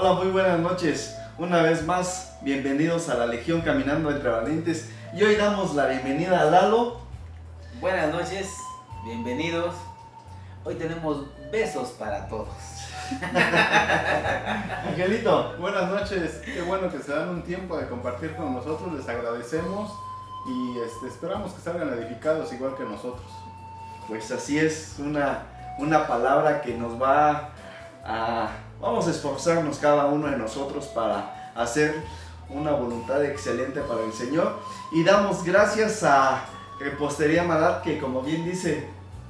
Hola, muy buenas noches. Una vez más, bienvenidos a la Legión Caminando entre Valientes. Y hoy damos la bienvenida a Lalo. Buenas noches, bienvenidos. Hoy tenemos besos para todos. Angelito. Buenas noches, qué bueno que se dan un tiempo de compartir con nosotros, les agradecemos y esperamos que salgan edificados igual que nosotros. Pues así es, una palabra que nos va a... Vamos a esforzarnos cada uno de nosotros para hacer una voluntad excelente para el Señor. Y damos gracias a Repostería Madat, que como bien dice,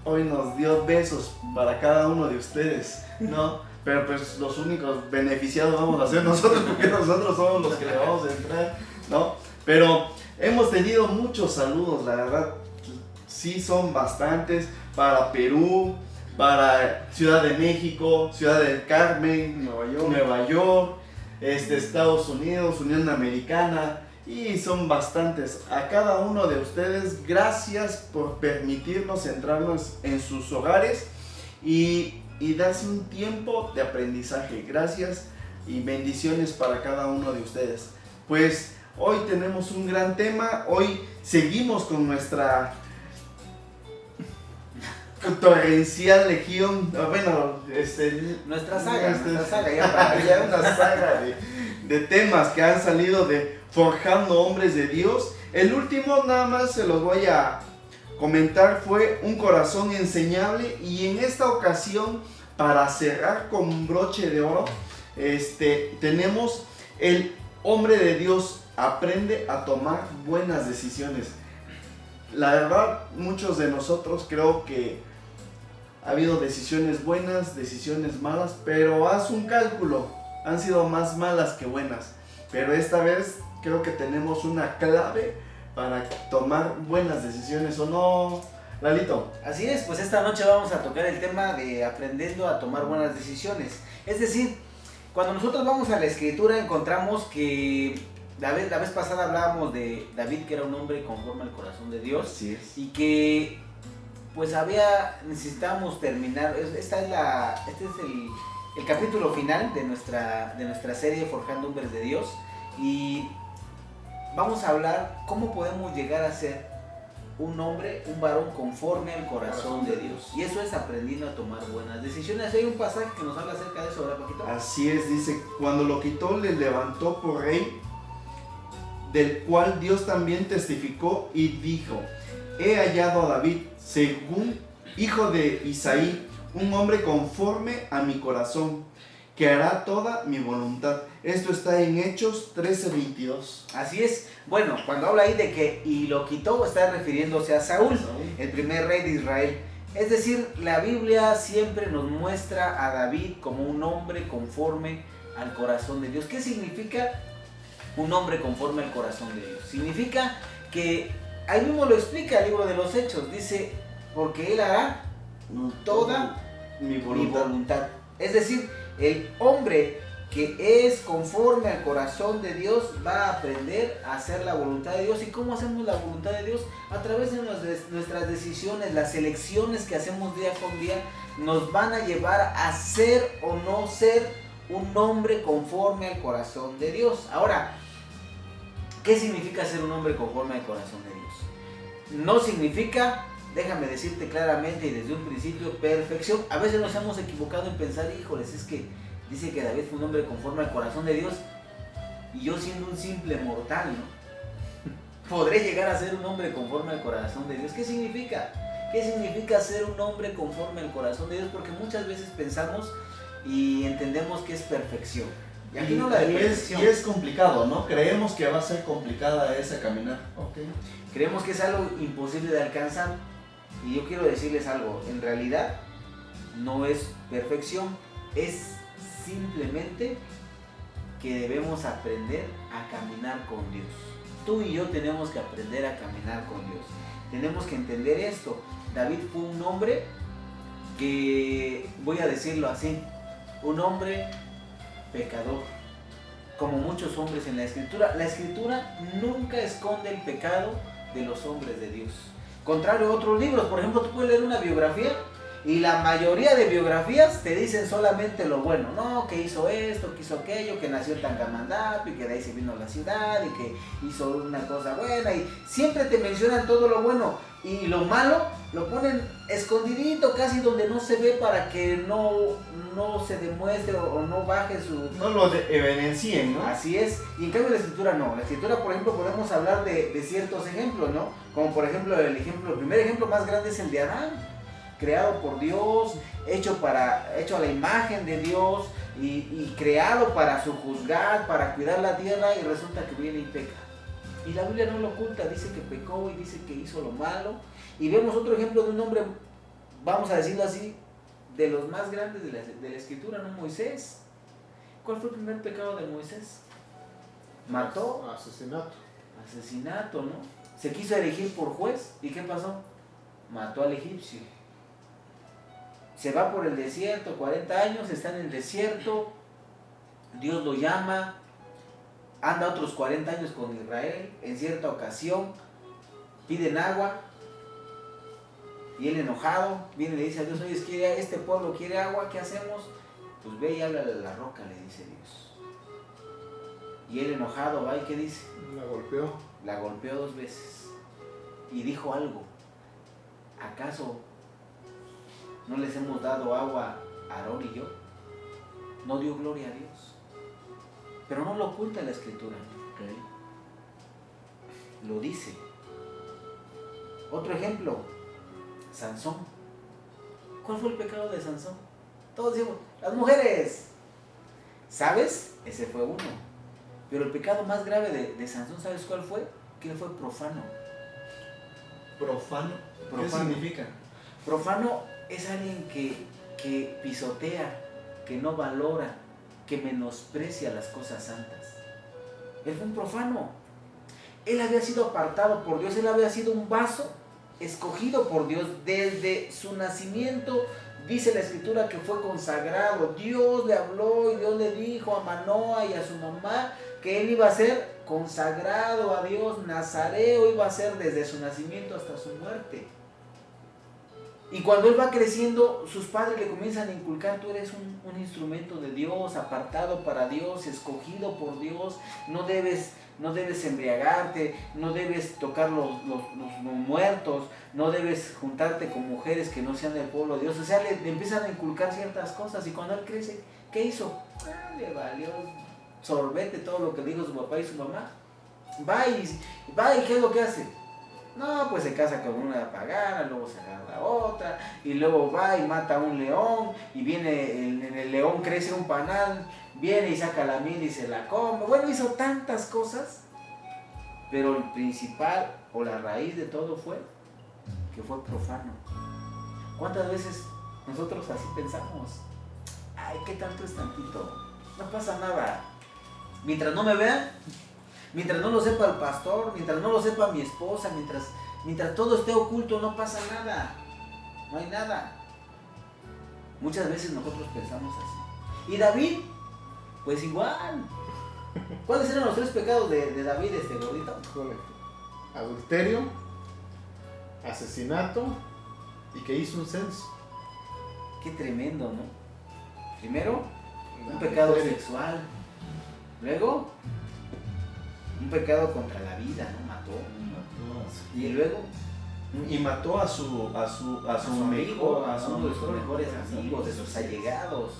hoy nos dio besos para cada uno de ustedes, ¿no? Pero pues los únicos beneficiados vamos a ser nosotros, porque nosotros somos los que le vamos a entrar, ¿no? Pero hemos tenido muchos saludos, la verdad, sí son bastantes, para Perú, para Ciudad de México, Ciudad del Carmen, Nueva York, Estados Unidos, Unión Americana, y son bastantes. A cada uno de ustedes, gracias por permitirnos entrarnos en sus hogares y darse un tiempo de aprendizaje. Gracias y bendiciones para cada uno de ustedes. Pues hoy tenemos un gran tema. Hoy seguimos con nuestra torrencial legión. Bueno, Nuestra saga ya una saga de temas que han salido de Forjando Hombres de Dios. El último, nada más se los voy a comentar, fue Un Corazón Enseñable. Y en esta ocasión, para cerrar con broche de oro, tenemos el hombre de Dios aprende a tomar buenas decisiones. La verdad, muchos de nosotros creo que ha habido decisiones buenas, decisiones malas, pero haz un cálculo, han sido más malas que buenas. Pero esta vez creo que tenemos una clave para tomar buenas decisiones, ¿o no, Lalito? Así es, pues esta noche vamos a tocar el tema de aprendiendo a tomar buenas decisiones. Es decir, cuando nosotros vamos a la escritura encontramos que la vez pasada hablábamos de David, que era un hombre conforme al corazón de Dios. Así es. Y que pues necesitamos terminar, este es el capítulo final de nuestra serie Forjando Hombres de Dios. Y vamos a hablar cómo podemos llegar a ser un varón conforme al corazón de Dios. Y eso es aprendiendo a tomar buenas decisiones. Hay un pasaje que nos habla acerca de eso, ¿verdad, Paquito? Así es, dice, cuando lo quitó le levantó por rey, del cual Dios también testificó y dijo: he hallado a David, según hijo de Isaí, un hombre conforme a mi corazón, que hará toda mi voluntad. Esto está en Hechos 13:22. Así es. Bueno, cuando habla ahí de que y lo quitó, está refiriéndose a Saúl, el primer rey de Israel. Es decir, la Biblia siempre nos muestra a David como un hombre conforme al corazón de Dios. ¿Qué significa un hombre conforme al corazón de Dios? Significa que, ahí mismo lo explica el libro de los Hechos, dice, porque él hará toda mi voluntad. Es decir, el hombre que es conforme al corazón de Dios va a aprender a hacer la voluntad de Dios. ¿Y cómo hacemos la voluntad de Dios? A través de nuestras decisiones, las elecciones que hacemos día con día nos van a llevar a ser o no ser un hombre conforme al corazón de Dios. Ahora, ¿qué significa ser un hombre conforme al corazón de Dios? No significa, déjame decirte claramente y desde un principio, perfección. A veces nos hemos equivocado en pensar, híjoles, es que dice que David fue un hombre conforme al corazón de Dios y yo siendo un simple mortal, ¿no? ¿Podré llegar a ser un hombre conforme al corazón de Dios? ¿Qué significa? ¿Qué significa ser un hombre conforme al corazón de Dios? Porque muchas veces pensamos y entendemos que es perfección. Y aquí no la de perfección. Y es complicado, ¿no? Creemos que va a ser complicada esa caminar. Okay. Creemos que es algo imposible de alcanzar. Y yo quiero decirles algo, en realidad no es perfección, es simplemente que debemos aprender a caminar con Dios. Tú y yo tenemos que aprender a caminar con Dios. Tenemos que entender esto. David fue un hombre que, voy a decirlo así, un hombre pecador, como muchos hombres en la Escritura. La Escritura nunca esconde el pecado de los hombres de Dios. Contrario a otros libros, por ejemplo, tú puedes leer una biografía Y la mayoría de biografías te dicen solamente lo bueno, no, que hizo esto, que hizo aquello, que nació en Tangamandapio, y que de ahí se vino a la ciudad, y que hizo una cosa buena, y siempre te mencionan todo lo bueno, y lo malo lo ponen escondidito, casi donde no se ve, para que no se demuestre o no baje su... No lo evidencien, ¿no? Así es, y en cambio la escritura no. La escritura, por ejemplo, podemos hablar de ciertos ejemplos, ¿no? Como por ejemplo el primer ejemplo más grande es el de Adán, creado por Dios, hecho a la imagen de Dios y creado para sojuzgar, para cuidar la tierra, y resulta que viene y peca. Y la Biblia no lo oculta, dice que pecó y dice que hizo lo malo. Y vemos otro ejemplo de un hombre, vamos a decirlo así, de los más grandes de la escritura, ¿no? Moisés. ¿Cuál fue el primer pecado de Moisés? Mató. Asesinato, ¿no? Se quiso elegir por juez, ¿y qué pasó? Mató al egipcio. Se va por el desierto, 40 años, está en el desierto, Dios lo llama, anda otros 40 años con Israel, en cierta ocasión piden agua, y él enojado viene y le dice a Dios: oye, es que este pueblo quiere agua, ¿qué hacemos? Pues ve y háblale a la roca, le dice Dios. Y él enojado va y ¿qué dice? La golpeó 2 veces. Y dijo algo: ¿acaso no les hemos dado agua a Aarón y yo? No dio gloria a Dios. Pero no lo oculta la escritura. Okay. Lo dice. Otro ejemplo, Sansón. ¿Cuál fue el pecado de Sansón? Todos decimos, las mujeres. ¿Sabes? Ese fue uno. Pero el pecado más grave de Sansón, ¿sabes cuál fue? Que él fue profano. ¿Profano? ¿Qué significa? Profano es alguien que pisotea, que no valora, que menosprecia las cosas santas. Él fue un profano. Él había sido apartado por Dios, él había sido un vaso escogido por Dios desde su nacimiento. Dice la escritura que fue consagrado. Dios le habló y Dios le dijo a Manoa y a su mamá que él iba a ser consagrado a Dios, nazareo iba a ser desde su nacimiento hasta su muerte. Y cuando él va creciendo, sus padres le comienzan a inculcar: tú eres un instrumento de Dios, apartado para Dios, escogido por Dios, no debes embriagarte, no debes tocar los muertos, no debes juntarte con mujeres que no sean del pueblo de Dios. O sea, le empiezan a inculcar ciertas cosas, y cuando él crece, ¿qué hizo? Le valió sorbete todo lo que dijo su papá y su mamá. Va y ¿qué es lo que hace? No, pues se casa con una pagana, luego se agarra a otra, y luego va y mata a un león, y viene en el león crece un panal, viene y saca la miel y se la come. Bueno, hizo tantas cosas, pero el principal o la raíz de todo fue que fue profano. ¿Cuántas veces nosotros así pensamos? Ay, ¿qué tanto es tantito? No pasa nada. Mientras no me vean, mientras no lo sepa el pastor, mientras no lo sepa mi esposa, mientras todo esté oculto, no pasa nada. No hay nada. Muchas veces nosotros pensamos así. ¿Y David? Pues igual. ¿Cuáles eran los 3 pecados de David, gordito? Adulterio, asesinato y que hizo un censo. Qué tremendo, ¿no? Primero, un pecado sexual. Luego, un pecado contra la vida, ¿no? Mató. Y luego, y mató a su amigo, a uno de sus mejores amigos, de sus allegados.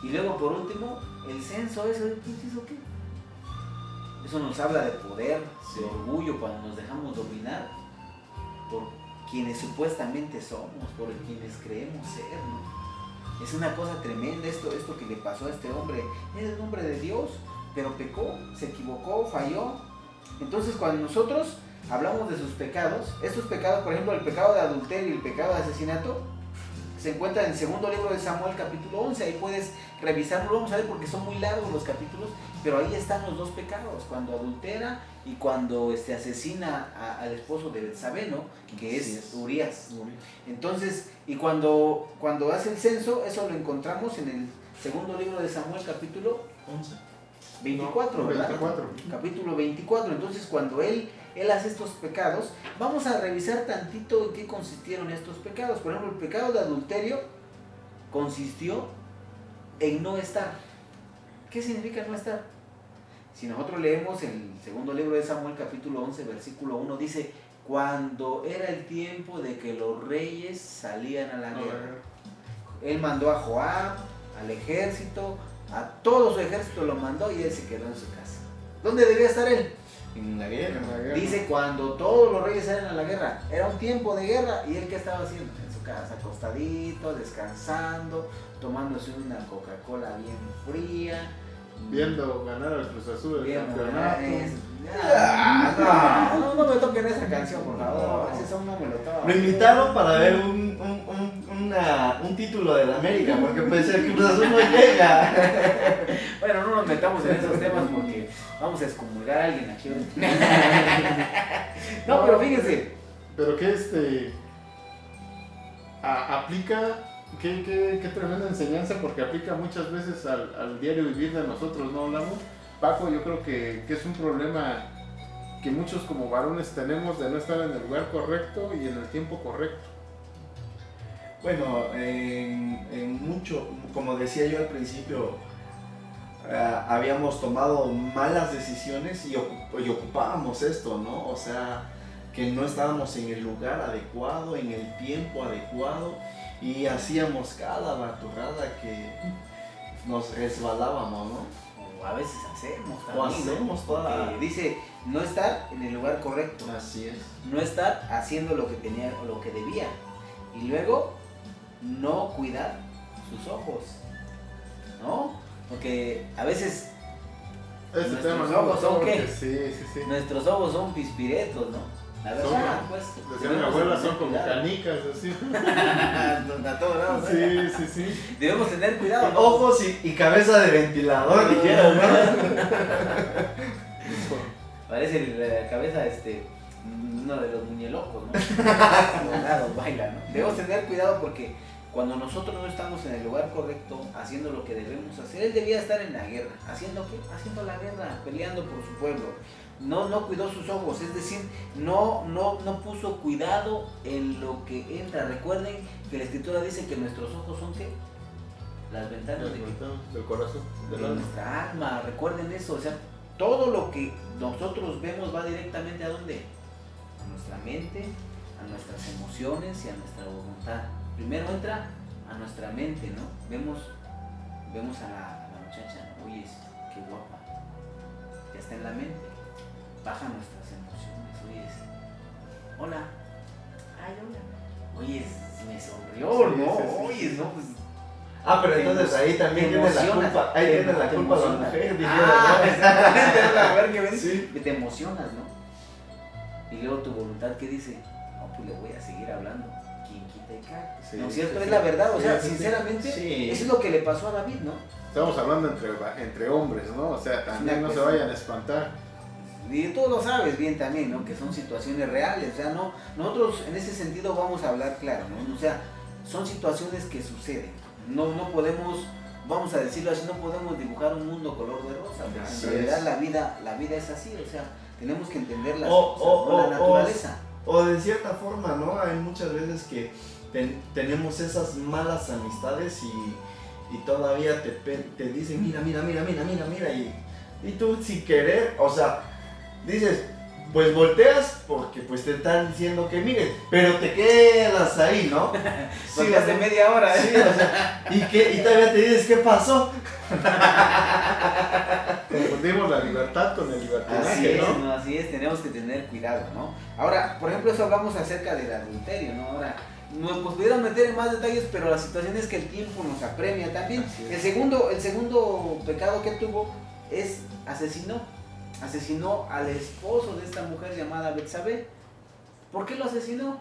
Y luego, por último, el censo. ¿Eso qué? Eso nos habla de poder, sí, de orgullo, cuando nos dejamos dominar por quienes supuestamente somos, por quienes creemos ser, ¿no? Es una cosa tremenda esto que le pasó a este hombre. Era un hombre de Dios, pero pecó, se equivocó, falló. Entonces, cuando nosotros hablamos de sus pecados, estos pecados, por ejemplo, el pecado de adulterio y el pecado de asesinato, se encuentra en el 2 libro de Samuel, capítulo 11. Ahí puedes revisarlo, vamos a ver, porque son muy largos los capítulos, pero ahí están los 2 pecados: cuando adultera y cuando asesina al esposo de Betsabé, ¿no? Que es Urías. Entonces, y cuando hace el censo, eso lo encontramos en el 2 libro de Samuel, capítulo 11. 24, ¿verdad? 24. Capítulo 24. Entonces, cuando él él hace estos pecados. Vamos a revisar tantito en qué consistieron estos pecados. Por ejemplo, el pecado de adulterio consistió en no estar. ¿Qué significa no estar? Si nosotros leemos el segundo libro de Samuel, capítulo 11, versículo 1, dice, cuando era el tiempo de que los reyes salían a la guerra. Él mandó a Joab, al ejército, a todo su ejército lo mandó y él se quedó en su casa. ¿Dónde debía estar él? En la guerra. Dice, cuando todos los reyes salen a la guerra, era un tiempo de guerra, ¿y él qué estaba haciendo? En su casa, acostadito, descansando, tomándose una Coca-Cola bien fría, Viendo ganar al Cruz Azul el viendo campeonato. no me toquen esa canción, por favor, ese son no me lo toquen. Lo invitaron para ver un título de la América, porque puede ser que Cruz Azul no llega. Bueno, no nos metamos en esos temas porque vamos a excomulgar a alguien aquí. No, pero fíjense. Pero que aplica, qué tremenda enseñanza, porque aplica muchas veces al diario vivir de nosotros, ¿no hablamos? Paco, yo creo que es un problema que muchos como varones tenemos de no estar en el lugar correcto y en el tiempo correcto. Bueno, en mucho, como decía yo al principio, habíamos tomado malas decisiones y ocupábamos esto, ¿no? O sea, que no estábamos en el lugar adecuado, en el tiempo adecuado, y hacíamos cada baturrada que nos resbalábamos, ¿no? O a veces hacemos O también, hacemos ¿no? toda... Porque dice, no estar en el lugar correcto, Así es. no estar haciendo lo que tenía o lo que debía, y luego no cuidar sus ojos, ¿no? Porque a veces Este tema nuestros no ojos son porque ¿qué? sí. Nuestros ojos son pispiretos, ¿no? La verdad, pues. Decía mi abuela, son como canicas, así. A todos lados, ¿no? Sí. Debemos tener cuidado, ¿no? Ojos y cabeza de ventilador, dijeron, ¿no? Parece la cabeza, uno de los muñelocos, ¿no? Los bailan, ¿no? Debemos tener cuidado porque cuando nosotros no estamos en el lugar correcto, haciendo lo que debemos hacer, él debía estar en la guerra. ¿Haciendo qué? Haciendo la guerra, peleando por su pueblo. No cuidó sus ojos, es decir, no puso cuidado en lo que entra. Recuerden que la escritura dice que nuestros ojos son ¿qué? Las ventanas Del corazón, de del alma. nuestra alma. Recuerden eso, o sea, todo lo que nosotros vemos va directamente ¿a dónde? A nuestra mente, a nuestras emociones y a nuestra voluntad. Primero entra a nuestra mente, ¿no? Vemos a la muchacha, oye, qué guapa, ya está en la mente. Baja nuestras emociones, oye, hola, ay, hola, oye, me sonrió, Sí, ¿no? sí. Oye, no, pues. Pero entonces ahí también tiene la culpa. Ahí tiene la culpa la mujer, exactamente, es la mujer que ven, Sí. que te emocionas, ¿no? Y luego tu voluntad que dice, no, pues le voy a seguir hablando. ¿Quién quita y cae? Sí, ¿No es cierto? sí, Es sí. la verdad, o sea, Sí, sí, sí. sinceramente, Sí. eso es lo que le pasó a David, ¿no? Estamos hablando entre hombres, ¿no? O sea, también no se vayan a espantar. Y tú lo sabes bien también, ¿no? Que son situaciones reales, o sea, no, nosotros en ese sentido vamos a hablar claro, ¿no? O sea, son situaciones que suceden. No podemos, vamos a decirlo así, no podemos dibujar un mundo color de rosa, porque Así en realidad es. la vida es así, o sea, tenemos que entender las O- cosas, o- ¿no? La o- naturaleza. O de cierta forma, ¿no? Hay muchas veces que tenemos esas malas amistades y todavía te dicen, mira, y tú sin querer, o sea, dices, pues volteas porque pues te están diciendo que miren, pero te quedas ahí, ¿no? Porque hace media hora, ¿eh? Sí, o sea, y todavía te dices, ¿qué pasó? Confundimos la libertad con el Así libertinaje, es, ¿no? ¿no? Así es, tenemos que tener cuidado, ¿no? Ahora, por ejemplo, eso hablamos acerca del adulterio, ¿no? Ahora, nos pudiéramos meter en más detalles, pero la situación es que el tiempo nos apremia también. Así El es. segundo pecado que tuvo es asesinó al esposo de esta mujer llamada Betsabé. ¿Por qué lo asesinó?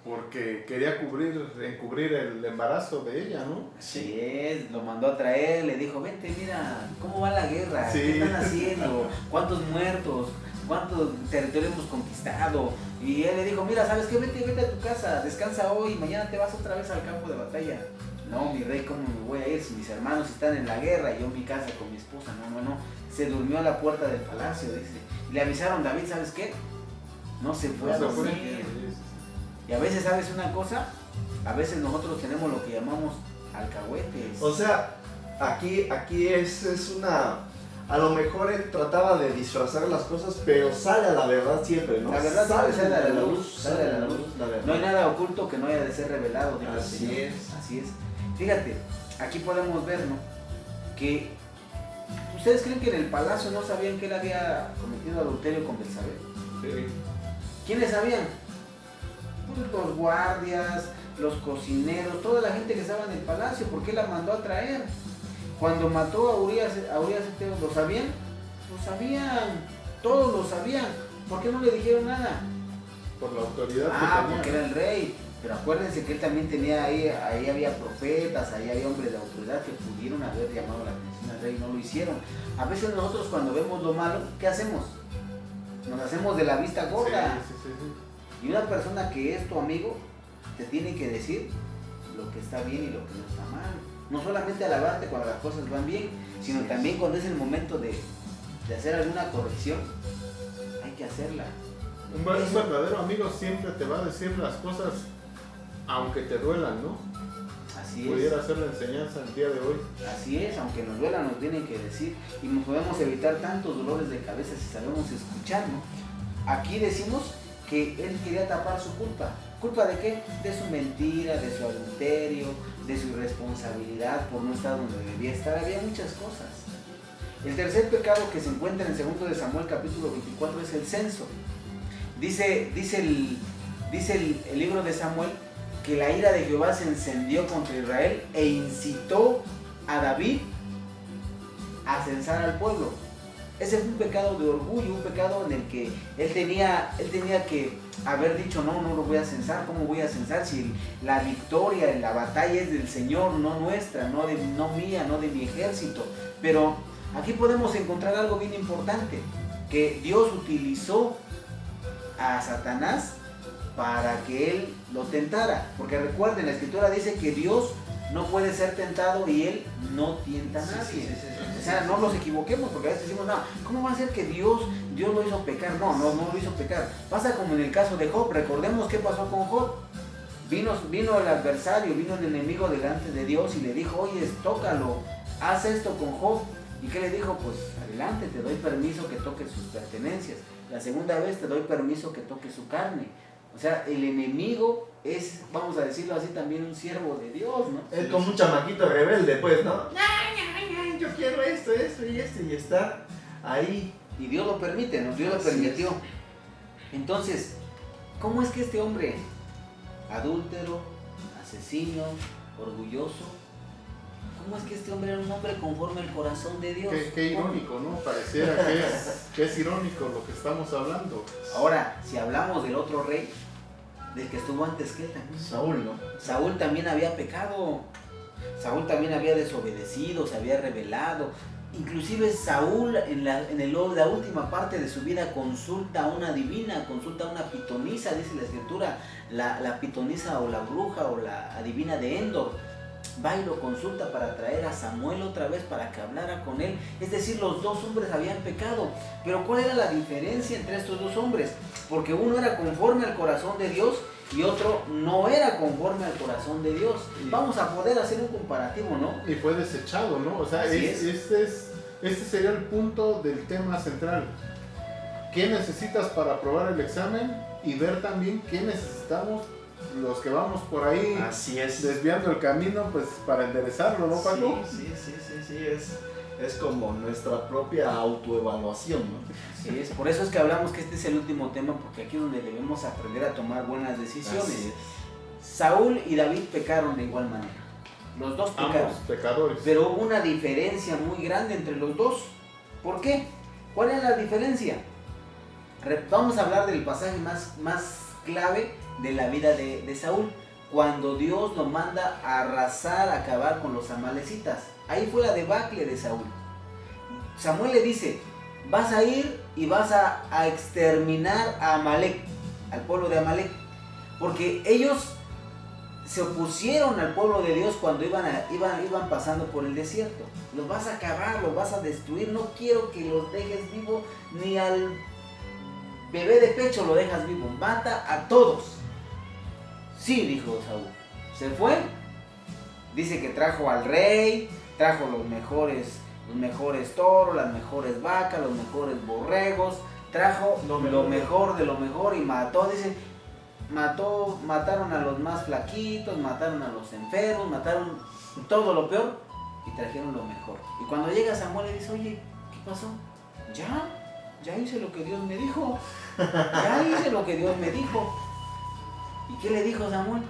Porque quería encubrir el embarazo de ella, ¿no? Sí, lo mandó a traer, le dijo, vente, mira, ¿cómo va la guerra? Sí. ¿Qué están haciendo? ¿Cuántos muertos? ¿Cuántos territorios hemos conquistado? Y él le dijo, mira, ¿sabes qué? Vete a tu casa, descansa hoy, mañana te vas otra vez al campo de batalla. No, mi rey, ¿cómo me voy a ir si mis hermanos están en la guerra y yo en mi casa con mi esposa? No. Se durmió a la puerta del palacio, dice. Y le avisaron, David, ¿sabes qué? No se fue a dormir. Y a veces, ¿sabes una cosa? A veces nosotros tenemos lo que llamamos alcahuetes. O sea, aquí es una... A lo mejor él trataba de disfrazar las cosas, pero sale a la verdad siempre, ¿no? La verdad sale a la luz, sale a la luz, la verdad. No hay nada oculto que no haya de ser revelado. Así es. Así es. Fíjate, aquí podemos ver, ¿no? Que ¿ustedes creen que en el palacio no sabían que él había cometido adulterio con Betsabé? Sí. ¿Quiénes sabían? Pues los guardias, los cocineros, toda la gente que estaba en el palacio, ¿por qué la mandó a traer? Cuando mató a Urias Eteo, ¿lo sabían? Lo sabían, todos lo sabían. ¿Por qué no le dijeron nada? Por la autoridad que tenía. Porque era el rey. Pero acuérdense que él también tenía ahí había profetas, ahí había hombres de autoridad que pudieron haber llamado la atención al rey, no lo hicieron. A veces nosotros cuando vemos lo malo, ¿qué hacemos? Nos hacemos de la vista gorda. Sí. Y una persona que es tu amigo te tiene que decir lo que está bien y lo que no está mal. No solamente alabarte cuando las cosas van bien, sino también cuando es el momento de hacer alguna corrección, hay que hacerla. Un verdadero amigo siempre te va a decir las cosas aunque te duelan, ¿no? Así es. Pudiera ser la enseñanza el día de hoy. Así es, aunque nos duela, nos tienen que decir y nos podemos evitar tantos dolores de cabeza si sabemos escuchar, ¿no? Aquí decimos que él quería tapar su culpa. ¿Culpa de qué? De su mentira, de su adulterio, de su irresponsabilidad por no estar donde debía estar. Había muchas cosas. El tercer pecado que se encuentra en 2 de Samuel capítulo 24 es el censo. Dice el libro de Samuel que la ira de Jehová se encendió contra Israel e incitó a David a censar al pueblo. Ese fue un pecado de orgullo, un pecado en el que él tenía que haber dicho, no lo voy a censar. ¿Cómo voy a censar si la victoria en la batalla es del Señor, no nuestra, no mía, no de mi ejército? Pero aquí podemos encontrar algo bien importante, que Dios utilizó a Satanás para que él lo tentara. Porque recuerden, la escritura dice que Dios no puede ser tentado y él no tienta a nadie. Sí. O sea, no nos equivoquemos, porque a veces decimos, no, ¿cómo va a ser que Dios lo hizo pecar? No lo hizo pecar. Pasa como en el caso de Job. Recordemos qué pasó con Job. Vino el adversario, vino el enemigo delante de Dios y le dijo, oye, tócalo, haz esto con Job. ¿Y qué le dijo? Pues adelante, te doy permiso que toques sus pertenencias. La segunda vez te doy permiso que toques su carne. O sea, el enemigo es, vamos a decirlo así, también un siervo de Dios, ¿no? Es como un chamaquito rebelde, pues, ¿no? Yo quiero esto y está ahí. Y Dios lo permite, ¿no? Dios lo permitió. Entonces, ¿cómo es que este hombre, adúltero, asesino, orgulloso, cómo es que este hombre era un hombre conforme al corazón de Dios? Qué irónico, ¿no? Pareciera que es irónico lo que estamos hablando. Ahora, si hablamos del otro rey, del que estuvo antes que él también. Saúl, ¿no? Saúl también había pecado. Saúl también había desobedecido, se había rebelado. Inclusive Saúl en la última parte de su vida consulta a una divina, consulta a una pitonisa, dice la escritura, la pitonisa o la bruja o la adivina de Endor. Va y lo consulta para traer a Samuel otra vez para que hablara con él. Es decir, los dos hombres habían pecado. Pero ¿cuál era la diferencia entre estos dos hombres? Porque uno era conforme al corazón de Dios y otro no era conforme al corazón de Dios. Vamos a poder hacer un comparativo, ¿no? Y fue desechado, ¿no? O sea, este sería el punto del tema central. ¿Qué necesitas para aprobar el examen? Y ver también qué necesitamos los que vamos por ahí. Así es. Desviando el camino, pues para enderezarlo, ¿no, Paco? Sí, es como nuestra propia autoevaluación, ¿no? Sí, es por eso es que hablamos que este es el último tema, porque aquí es donde debemos aprender a tomar buenas decisiones. Así es. Saúl y David pecaron de igual manera. Los dos pecaron. Ambos pecadores. Pero hubo una diferencia muy grande entre los dos. ¿Por qué? ¿Cuál es la diferencia? Vamos a hablar del pasaje más clave de la vida de Saúl, cuando Dios lo manda a arrasar, a acabar con los amalecitas. Ahí fue la debacle de Saúl. Samuel le dice, vas a ir y vas a exterminar a Amalek, al pueblo de Amalek, porque ellos se opusieron al pueblo de Dios cuando iban pasando por el desierto. Los vas a acabar, los vas a destruir, no quiero que los dejes vivo, ni al bebé de pecho lo dejas vivo, mata a todos. Sí, dijo Saúl. Se fue, dice que trajo al rey, trajo los mejores toros, las mejores vacas, los mejores borregos, trajo lo mejor de lo mejor y mató, dice, mataron a los más flaquitos, mataron a los enfermos, mataron todo lo peor y trajeron lo mejor. Y cuando llega Samuel le dice, oye, ¿qué pasó? Ya hice lo que Dios me dijo, ¿Y qué le dijo Samuel?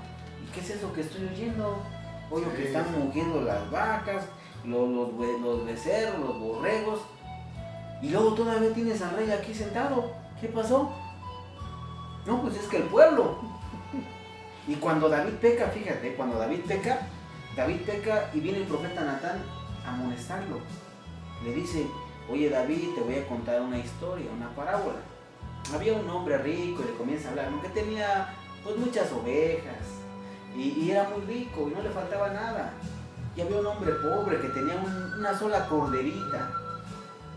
¿Y qué es eso que estoy oyendo? Oye, que están muriendo las vacas, los becerros, los borregos. Y luego todavía tienes al rey aquí sentado. ¿Qué pasó? No, pues es que el pueblo. Y cuando David peca, fíjate, David peca y viene el profeta Natán a amonestarlo. Le dice, oye David, te voy a contar una historia, una parábola. Había un hombre rico y le comienza a hablar, que tenía pues muchas ovejas y era muy rico y no le faltaba nada. Y había un hombre pobre que tenía una sola corderita.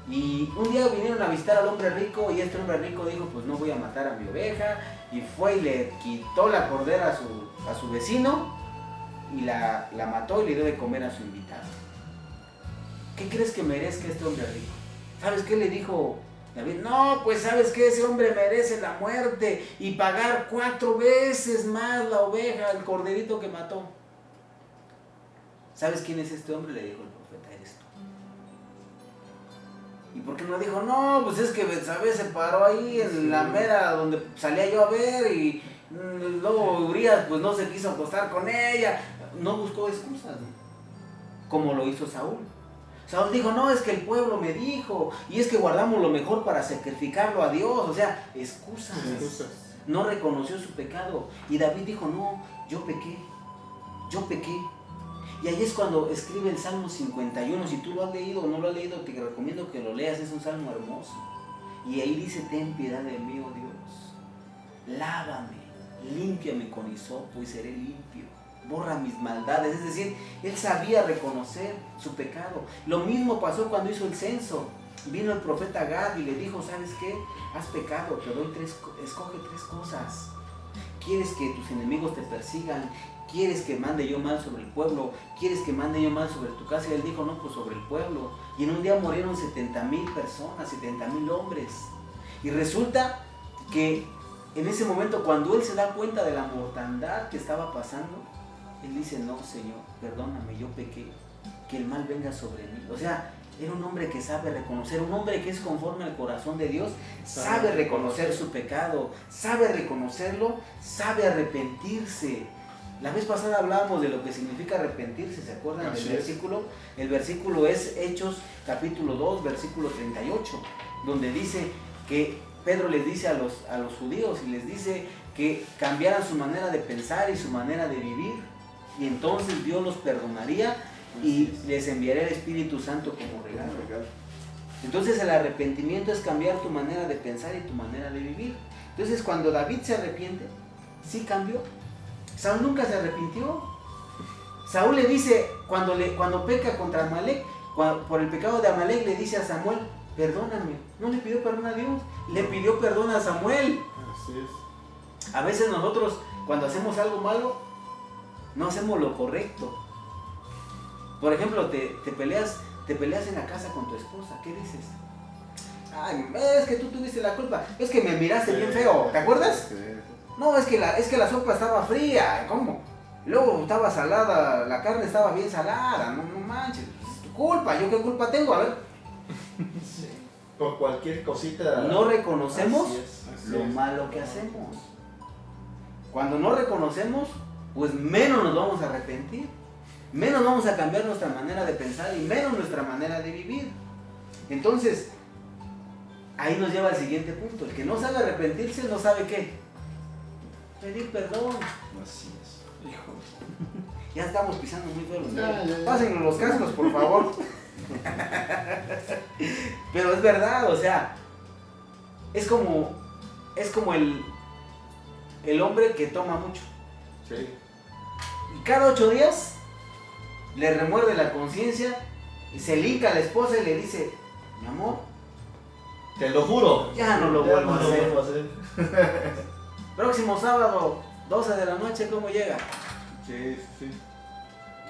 Y un día vinieron a visitar al hombre rico y este hombre rico dijo, pues no voy a matar a mi oveja, y fue y le quitó la cordera a su vecino y la mató y le dio de comer a su invitado. ¿Qué crees que merezca este hombre rico? ¿Sabes qué le dijo David? No, pues sabes que ese hombre merece la muerte y pagar 4 veces más la oveja, el corderito que mató. ¿Sabes quién es este hombre? Le dijo el profeta, eres tú. ¿Y por qué no dijo? No, pues es que Betsabé se paró ahí en la mera donde salía yo a ver y luego Urias pues no se quiso acostar con ella. No buscó excusas, ¿no? Como lo hizo Saúl. Saúl dijo, no, es que el pueblo me dijo, y es que guardamos lo mejor para sacrificarlo a Dios. O sea, excusas. No reconoció su pecado. Y David dijo, no, yo pequé. Y ahí es cuando escribe el Salmo 51. Si tú lo has leído o no lo has leído, te recomiendo que lo leas, es un salmo hermoso. Y ahí dice, ten piedad de mí, oh Dios. Lávame, límpiame con hisopo y seré limpio. Borra mis maldades. Es decir, él sabía reconocer su pecado. Lo mismo pasó cuando hizo el censo. Vino el profeta Gad y le dijo, ¿sabes qué? Has pecado, te doy escoge 3 cosas. ¿Quieres que tus enemigos te persigan? ¿Quieres que mande yo mal sobre el pueblo? ¿Quieres que mande yo mal sobre tu casa? Y él dijo, no, pues sobre el pueblo. Y en un día murieron 70,000 personas, 70,000 hombres. Y resulta que en ese momento, cuando él se da cuenta de la mortandad que estaba pasando, él dice, no, Señor, perdóname, yo pequé, que el mal venga sobre mí. O sea, era un hombre que sabe reconocer, un hombre que es conforme al corazón de Dios, sabe reconocer su pecado, sabe reconocerlo, sabe arrepentirse. La vez pasada hablábamos de lo que significa arrepentirse, ¿se acuerdan del versículo? El versículo es Hechos capítulo 2, versículo 38, donde dice que Pedro les dice a los judíos y les dice que cambiaran su manera de pensar y su manera de vivir, y entonces Dios los perdonaría y les enviaría el Espíritu Santo como regalo. Entonces el arrepentimiento es cambiar tu manera de pensar y tu manera de vivir. Entonces cuando David se arrepiente, sí cambió. Saúl nunca se arrepintió. Saúl le dice, cuando peca contra Amalek, por el pecado de Amalek, le dice a Samuel, perdóname. No le pidió perdón a Dios, le pidió perdón a Samuel. Así es. A veces nosotros, cuando hacemos algo malo, no hacemos lo correcto. Por ejemplo, te peleas en la casa con tu esposa. ¿Qué dices? Ay, es que tú tuviste la culpa. Es que me miraste bien feo. ¿Te acuerdas? No, es que la sopa estaba fría. ¿Cómo? Luego estaba salada, la carne estaba bien salada. No manches, es tu culpa. ¿Yo qué culpa tengo? A ver. Sí. Por cualquier cosita. No reconocemos Así lo es. malo que hacemos. Cuando no reconocemos, pues menos nos vamos a arrepentir. Menos vamos a cambiar nuestra manera de pensar y menos nuestra manera de vivir. Entonces, ahí nos lleva al siguiente punto. El que no sabe arrepentirse no sabe qué. Pedir perdón. Así es. Hijo. Ya estamos pisando muy feo los Ya. Pásennos los cascos, por favor. Pero es verdad, o sea, es como el hombre que toma mucho. Sí. Y cada 8 días le remuerde la conciencia y se linka a la esposa y le dice, mi amor, Te lo juro. ya no lo Ya vuelvo no a lo hacer. vuelvo a hacer. Próximo sábado, 12 de la noche, ¿cómo llega? Sí, sí.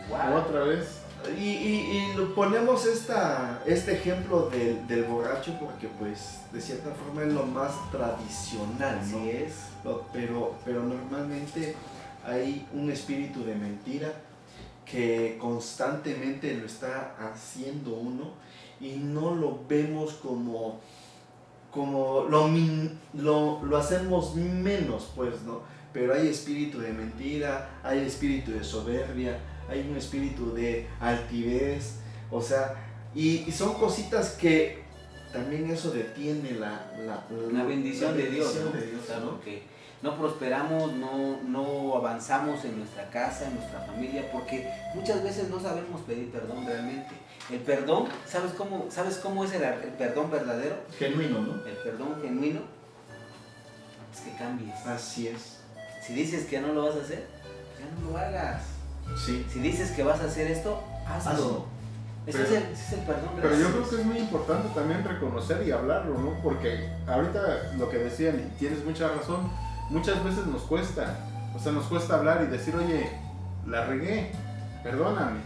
Wow. Otra vez. Y lo ponemos este ejemplo del borracho porque pues de cierta forma es lo más tradicional, ¿no? Así es. Pero normalmente hay un espíritu de mentira que constantemente lo está haciendo uno y no lo vemos como lo hacemos menos, pues, ¿no? Pero hay espíritu de mentira, hay espíritu de soberbia, hay un espíritu de altivez, o sea, y son cositas que también eso detiene La bendición de Dios, ¿no? O sea, ¿no? porque no prosperamos, no avanzamos en nuestra casa, en nuestra familia, porque muchas veces no sabemos pedir perdón realmente. El perdón, ¿sabes cómo es el perdón verdadero? Genuino, ¿no? El perdón genuino es que cambies. Así es. Si dices que no lo vas a hacer, ya no lo hagas. Sí. Si dices que vas a hacer esto, hazlo. Hazlo. Ese Pero- es el perdón Pero yo verdadero. creo que es muy importante también reconocer y hablarlo, ¿no? Porque ahorita lo que decían, y tienes mucha razón, muchas veces nos cuesta. O sea, nos cuesta hablar y decir, oye, la regué, perdóname.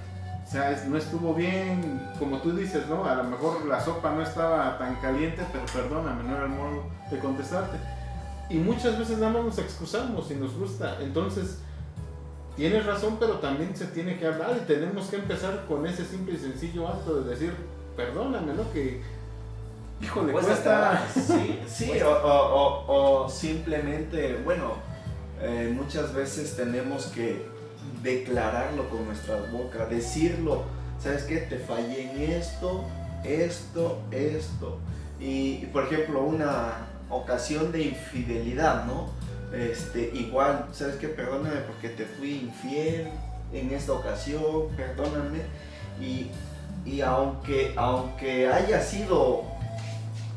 O sea, no estuvo bien, como tú dices, ¿no? A lo mejor la sopa no estaba tan caliente, pero perdóname, no era el modo de contestarte. Y muchas veces nada más nos excusamos y nos gusta. Entonces, tienes razón, pero también se tiene que hablar y tenemos que empezar con ese simple y sencillo acto de decir, perdóname, ¿no? Que, híjole, Cuesta cuesta. trabajo. Sí, o simplemente, bueno, muchas veces tenemos que declararlo con nuestras bocas, decirlo, ¿sabes qué? Te fallé en esto. Y por ejemplo, una ocasión de infidelidad, ¿no? Igual, ¿sabes qué? Perdóname porque te fui infiel en esta ocasión, perdóname. Y aunque haya sido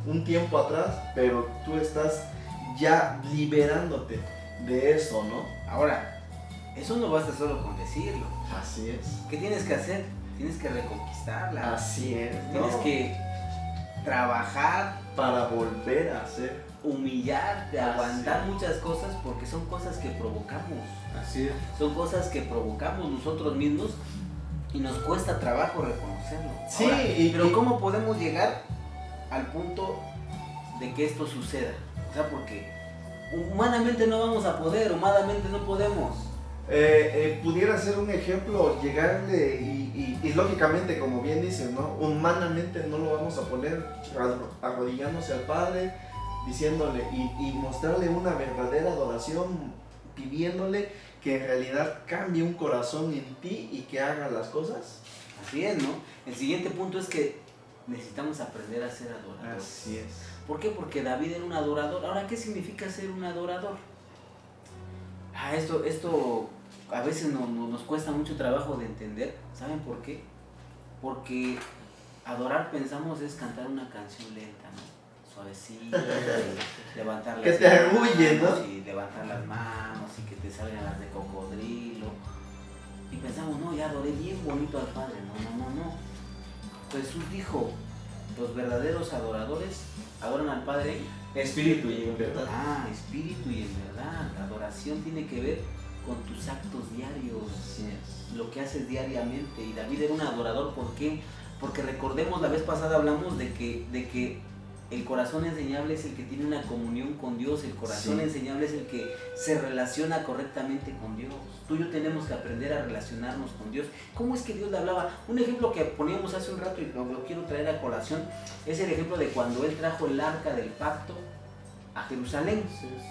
un tiempo atrás, pero tú estás ya liberándote de eso, ¿no? Ahora, eso no basta solo con decirlo. Así es. ¿Qué tienes que hacer? Tienes que reconquistarla. Así es. Tienes ¿no? que trabajar, Para volver a hacer. humillarte, Así aguantar es. muchas cosas porque son cosas que provocamos. Así es. Son cosas que provocamos nosotros mismos y nos cuesta trabajo reconocerlo. Sí, Ahora, y- pero y- ¿cómo podemos llegar al punto de que esto suceda? O sea, porque humanamente no vamos a poder, humanamente no podemos. Pudiera ser un ejemplo, llegarle y lógicamente, como bien dices, ¿no? Humanamente no lo vamos a poner arrodillándose al Padre, diciéndole y mostrarle una verdadera adoración, pidiéndole que en realidad cambie un corazón en ti y que haga las cosas. Así es, ¿no? El siguiente punto es que necesitamos aprender a ser adoradores. Así es. ¿Por qué? Porque David era un adorador. Ahora, ¿qué significa ser un adorador? Esto a veces nos cuesta mucho trabajo de entender. ¿Saben por qué? Porque adorar pensamos es cantar una canción lenta, ¿no? Suavecita, y levantar las Que te arrulle, ¿no? manos, y levantar las manos y que te salgan las de cocodrilo. Y pensamos, no, ya adoré bien bonito al Padre. No. Jesús dijo, los verdaderos adoradores adoran al Padre. Espíritu y en verdad. Espíritu y en verdad. La adoración tiene que ver con tus actos diarios, Así es. lo que haces diariamente. Y David era un adorador, ¿por qué? Porque recordemos, la vez pasada hablamos de que el corazón enseñable es el que tiene una comunión con Dios, el corazón Sí. enseñable es el que se relaciona correctamente con Dios. Tú y yo tenemos que aprender a relacionarnos con Dios. ¿Cómo es que Dios le hablaba? Un ejemplo que poníamos hace un rato y lo quiero traer a colación es el ejemplo de cuando Él trajo el arca del pacto a Jerusalén. Así es.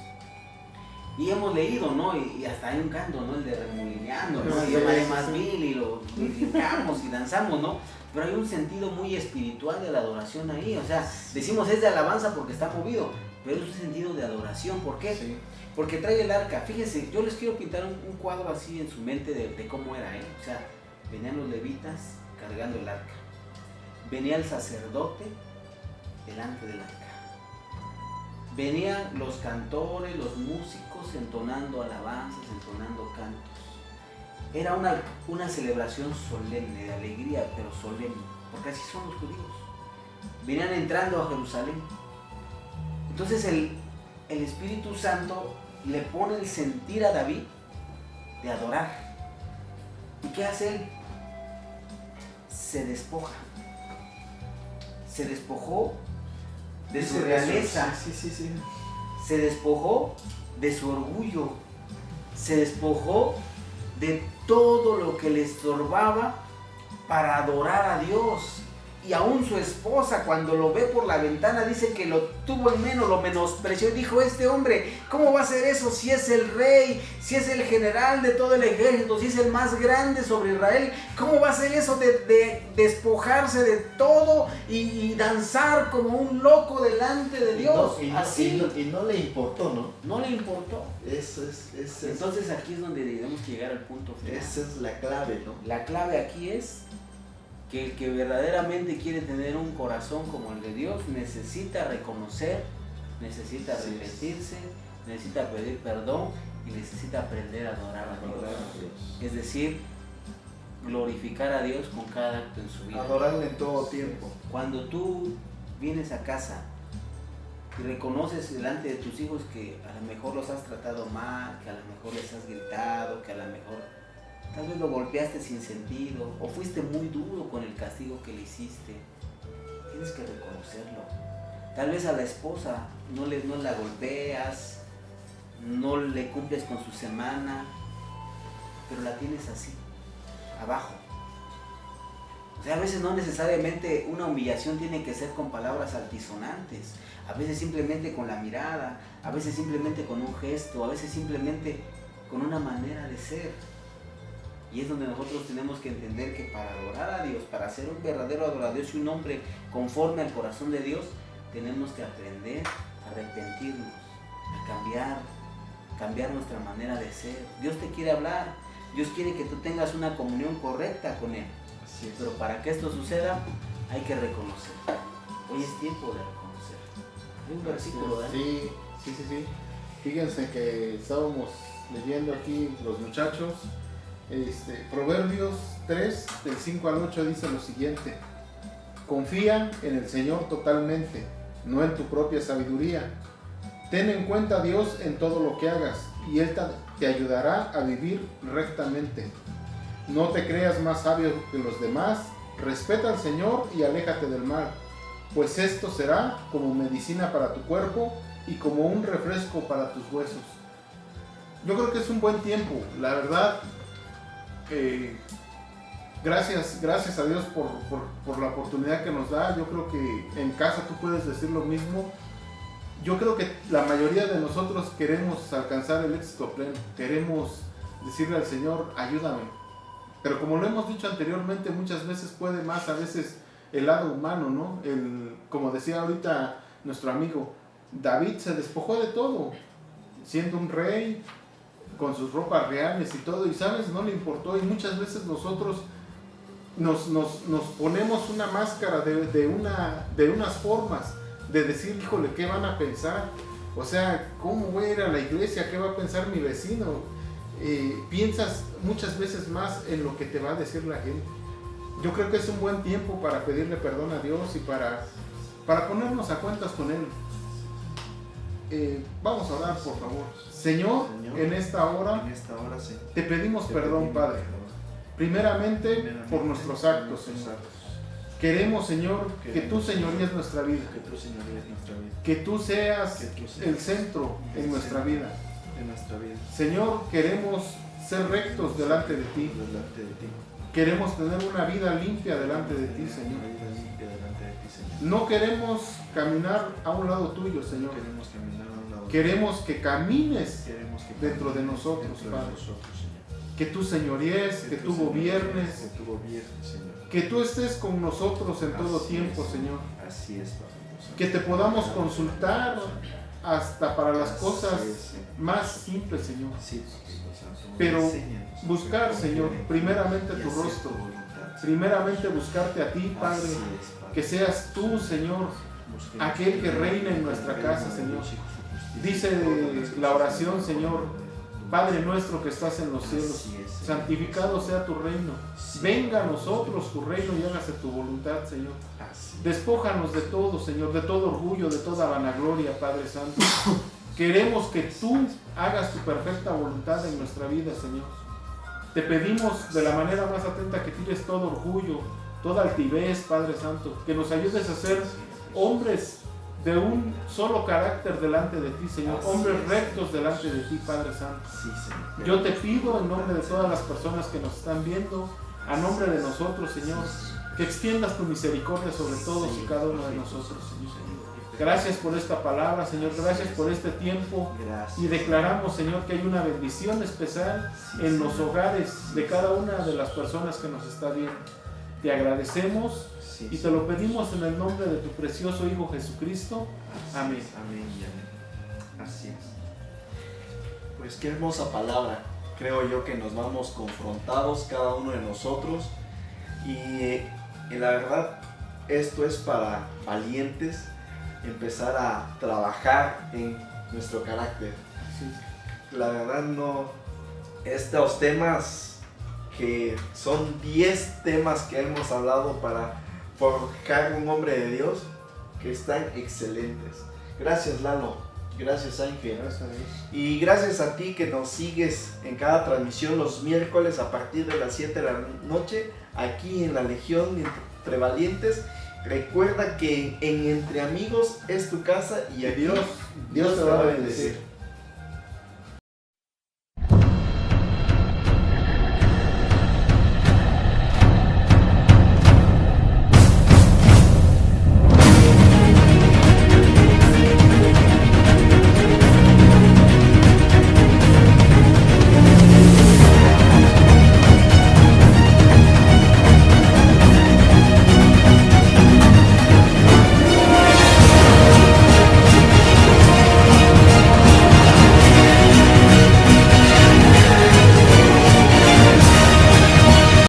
Y hemos leído, ¿no? Y hasta hay un canto, ¿no? El de remolineando, ¿no? Sí, Y llamaré sí, más sí. vil y lo brincamos y danzamos, ¿no? Pero hay un sentido muy espiritual de la adoración ahí. O sea, decimos es de alabanza porque está movido, pero es un sentido de adoración. ¿Por qué? Sí. Porque trae el arca. Fíjense, yo les quiero pintar un cuadro así en su mente de cómo era, ¿eh? O sea, venían los levitas cargando el arca. Venía el sacerdote delante del arca. Venían los cantores, los músicos entonando alabanzas, entonando cantos. Era una celebración solemne, de alegría, pero solemne, porque así son los judíos. Venían entrando a Jerusalén. Entonces el Espíritu Santo le pone el sentir a David de adorar. ¿Y qué hace él? Se despoja. Se despojó de su realeza. Sí. Se despojó de su orgullo. Se despojó de todo lo que le estorbaba para adorar a Dios. Y aún su esposa, cuando lo ve por la ventana, dice que lo tuvo en menos, lo menospreció y dijo: este hombre, ¿cómo va a ser eso si es el rey, si es el general de todo el ejército, si es el más grande sobre Israel? ¿Cómo va a ser eso de despojarse de todo y danzar como un loco delante de Dios? Y no le importó, ¿no? No le importó. Eso es. Entonces aquí es donde debemos llegar al punto final. Esa es la clave, ¿no? La clave aquí es que el que verdaderamente quiere tener un corazón como el de Dios necesita reconocer, necesita arrepentirse, necesita pedir perdón y necesita aprender a adorar a Dios. Es decir, glorificar a Dios con cada acto en su vida. Adorarle en todo tiempo. Cuando tú vienes a casa y reconoces delante de tus hijos que a lo mejor los has tratado mal, que a lo mejor les has gritado, que a lo mejor tal vez lo golpeaste sin sentido o fuiste muy duro con el castigo que le hiciste, tienes que reconocerlo. Tal vez a la esposa no la golpeas, no le cumples con su semana, pero la tienes así, abajo. O sea, a veces no necesariamente una humillación tiene que ser con palabras altisonantes, a veces simplemente con la mirada, a veces simplemente con un gesto, a veces simplemente con una manera de ser. Y es donde nosotros tenemos que entender que para adorar a Dios, para ser un verdadero adorador y un hombre conforme al corazón de Dios, tenemos que aprender a arrepentirnos, a cambiar nuestra manera de ser. Dios te quiere hablar, Dios quiere que tú tengas una comunión correcta con Él. Así es. Pero para que esto suceda, hay que reconocer. Hoy es tiempo de reconocer. Hay un versículo, ¿verdad? Sí. Fíjense que estábamos leyendo aquí los muchachos. Proverbios 3, del 5 al 8 dice lo siguiente: confía en el Señor totalmente, no en tu propia sabiduría. Ten en cuenta a Dios en todo lo que hagas, y Él te ayudará a vivir rectamente. No te creas más sabio que los demás, respeta al Señor y aléjate del mal, pues esto será como medicina para tu cuerpo y como un refresco para tus huesos. Yo creo que es un buen tiempo, la verdad. Gracias a Dios por la oportunidad que nos da. Yo creo que en casa tú puedes decir lo mismo. Yo creo que la mayoría de nosotros queremos alcanzar el éxito pleno, queremos decirle al Señor: ayúdame. Pero como lo hemos dicho anteriormente, muchas veces puede más a veces el lado humano, ¿no? Como decía ahorita nuestro amigo, David se despojó de todo, siendo un rey, con sus ropas reales y todo, y sabes, no le importó. Y muchas veces nosotros nos ponemos una máscara de unas formas de decir: híjole, ¿qué van a pensar? O sea, ¿cómo voy a ir a la iglesia? ¿Qué va a pensar mi vecino? Piensas muchas veces más en lo que te va a decir la gente. Yo creo que es un buen tiempo para pedirle perdón a Dios y para ponernos a cuentas con Él. Vamos a orar, por favor. Señor, en esta hora sí, te pedimos perdón, Padre. Primeramente por nuestros actos, Señor. Queremos, Señor, que tú señoríes nuestra vida. Que tú seas el centro en nuestra vida. Señor, queremos ser rectos delante de ti. Queremos tener una vida limpia delante de ti, Señor. No queremos caminar a un lado tuyo, Señor. Queremos que camines dentro de nosotros, Padre. Que tú señoríes, que tú gobiernes, que tú estés con nosotros en todo tiempo, Señor. Así es, Padre. Que te podamos consultar hasta para las cosas más simples, Señor. Pero buscar, Señor, primeramente tu rostro. Primeramente buscarte a ti, Padre. Que seas tú, Señor, aquel que reina en nuestra casa, Señor. Dice la oración, Señor, Padre nuestro que estás en los cielos, Así es, Señor. santificado sea tu reino. Sí. Venga a nosotros tu reino y hágase tu voluntad, Señor. Así es. Despójanos de todo, Señor, de todo orgullo, de toda vanagloria, Padre Santo. Queremos que tú hagas tu perfecta voluntad en nuestra vida, Señor. Te pedimos de la manera más atenta que tires todo orgullo, toda altivez, Padre Santo, que nos ayudes a ser hombres de un solo carácter delante de ti, Señor, Así hombres es. rectos delante de ti, Padre Santo. Sí, Señor. Yo te pido en nombre de todas las personas que nos están viendo, a nombre de nosotros, Señor, que extiendas tu misericordia sobre todos y cada uno de nosotros, Señor. Gracias por esta palabra, Señor, gracias por este tiempo. Gracias. Y declaramos, Señor, que hay una bendición especial en los hogares de cada una de las personas que nos está viendo. Te agradecemos Sí, y te lo pedimos en el nombre de tu precioso Hijo Jesucristo. Amén. Amén y amén. Así es. Pues qué hermosa palabra. Creo yo que nos vamos confrontados cada uno de nosotros. Y la verdad, esto es para valientes empezar a trabajar en nuestro carácter. La verdad no, estos temas que son 10 temas que hemos hablado para forjar un hombre de Dios, que están excelentes. Gracias, Lalo, gracias, Ángel, Gracias a Dios. y gracias a ti que nos sigues en cada transmisión los miércoles a partir de las 7 de la noche aquí en la Legión Entre Valientes. Recuerda que en Entre Amigos es tu casa y aquí Dios te va a bendecir.